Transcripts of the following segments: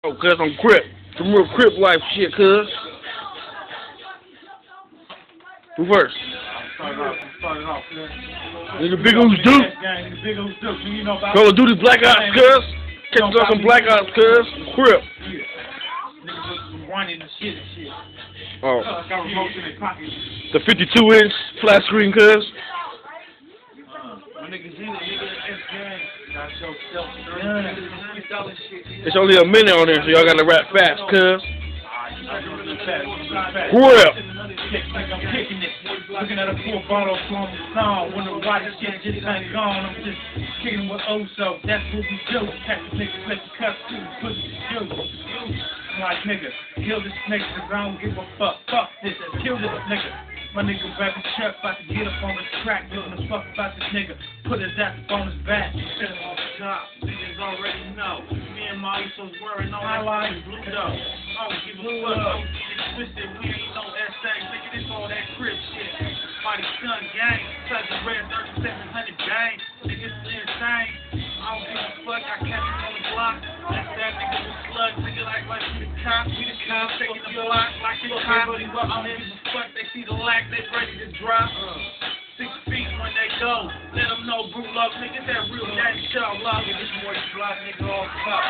Oh, cuz I'm Crip. Some real Crip life shit, cuz. Who first? Started off, cuz. Nigga Big O's Duke. Nigga Big O's Duke. You know about Call of Duty Black Ops, cuz. Catch us on some Black Ops, cuz. Crip. Niggas with some whining and shit. Oh. Got remotes in their pockets. The 52-inch flat screen, cuz. My niggas in it, nigga, S-Gang. Got yourself $30 shit. It's only a minute on there, so y'all gotta rap fast, cuz. Crip. I'm kicking it. Looking at a full bottle from the song. Wonder why this shit just ain't gone. I'm just kicking with Oso. That's what we do. Catch the niggas, let the cuts to the pussy to you. I'm like, nigga, kill this nigga, cause I don't give a fuck. Fuck this, kill this nigga. My nigga Baby Chuck about to get up on the track, giving a fuck about this nigga. Put his ass up on his back. Set him off the top, niggas already know. Me and my Usos wearing all that blue though. I don't give a fuck, don't get it twisted. We ain't no SA, nigga, this all that Crip shit. Mighty Sun gang, touch the red 3700 gang. Niggas insane. I don't give a fuck, I catch him on the block. That's that nigga with slugs, nigga like we the cops. We the cops, taking the block like it's hot. I don't give a fuck, they see the lack, they ready to drop. 6 feet when they go. Let them know, brew love, nigga, that real gang show. Love it, this boy block, nigga, all top.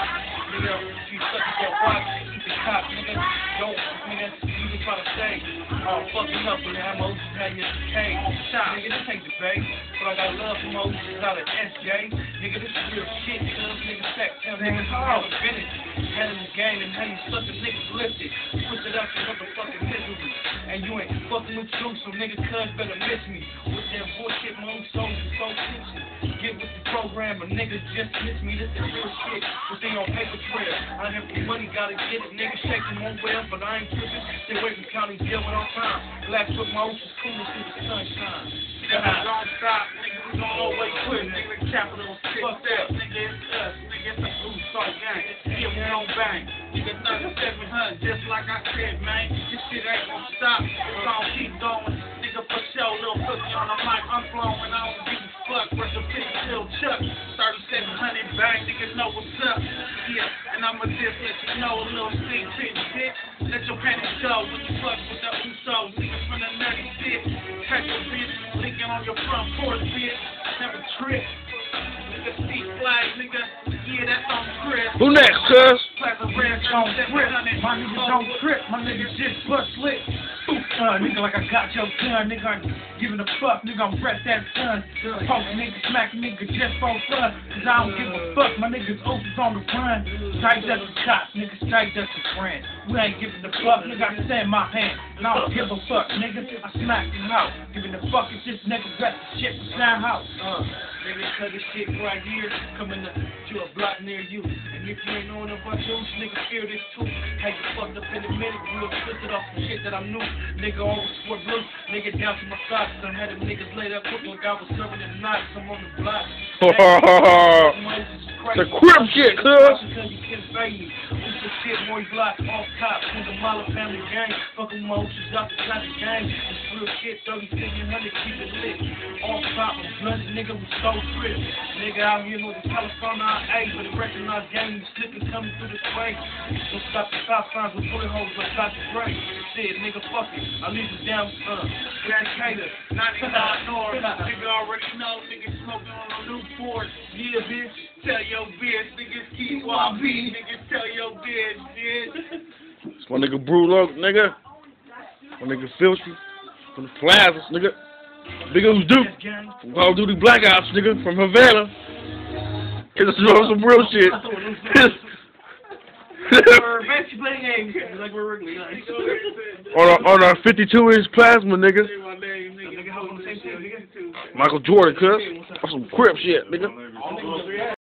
Nigga, if you suck your box, keep the cop, nigga. Don't, nigga, you just try to say, oh, fucking up with that Moses had your cage. Shot, nigga, this ain't debate. But I got love for Moses out of SJ. Nigga, this is real shit, cuz, nigga, sex, nigga, how I finish. Handling the game and how you suck the niggas lifted. Push it up to motherfucking misery. And you ain't fucking with you, so nigga, cuz better miss me. With that bullshit, my own soul is so tension. Get with the program, a nigga just miss me. This is real shit. This ain't on paper trail. I have the money, gotta get it. Nigga shaking one well, but I ain't tripping. Stay away from county jail with all time. Black foot, my ocean's cool through the sunshine. Nigga, don't stop, nigga, we gon' always quit. Nigga, capital shit. Fuck that, nigga, it's us. Nigga, it's a blue star gang. Yeah, we don't bang. Nigga, 3700, just like I said, man. This shit ain't gon' stop. It's gon' keep going. For show, little cookie on the mic, I'm flowing, I don't give a fuck. Where's the big still Chuck? 3700 bang, niggas know what's up. Yeah, and I'ma just let you know a little sneak peek, bitch. Let your panties show when you fuck with the Usos. Niggas from the nutty shit. Catch your bitch, leaking on your front porch, bitch. Never trip. Nigga, see flag, nigga. Yeah, that's on Chris. Who next, cuz? Plaza Red, don't trip. My niggas don't trip. My niggas just bust lit. Nigga, like I got your gun, nigga, I'm giving a fuck, nigga, I'm press that gun. Post nigga, smack nigga, just for fun, cause I don't give a fuck, my niggas open on the run. Strike that's a cop, nigga, strike that's a friend. We ain't giving the fuck, nigga, I stand my hand, and I don't give a fuck, nigga, I smack him out. Giving the fuck is this nigga, rest the shit from Sound House. Nigga, cut this shit right here, coming to a block near you. And if you ain't knowing about you, nigga, fear this too. Had you fucked up in a minute, real twisted off some shit that I knew. Nigga always swore blue, nigga down to my socks. I had them niggas laid up quick like I was serving them knives. I'm on the block. The Crip shit, cuz. Because you can't fade me. Who's the shit, boy, block, off top. Through the Mala family gang. Fucking motions out the classic gang. It's real shit, 3700, keep it lit. Off top, I'm blooded, nigga, we so Crip. Nigga out here with the California A, but the recognized gang, you slipping coming through the way. Don't stop the stop signs with bullet holes like Dr. Dre. Shit, nigga, fuck it. I leave it down, Dedicator, 99 North. Nigga already know, nigga smoking on a Newport. Yeah, bitch, tell your bitch, niggas keep YB, niggas tell your bitch, bitch. It's my nigga Brew Low, nigga. My nigga Filthy from the Plazas, nigga. Big O's Duke from Call of Duty Black Ops, nigga, from Havana. Get us some real shit. on our 52-inch plasma, nigga. Michael Jordan, cuz. That's some Crip shit, nigga.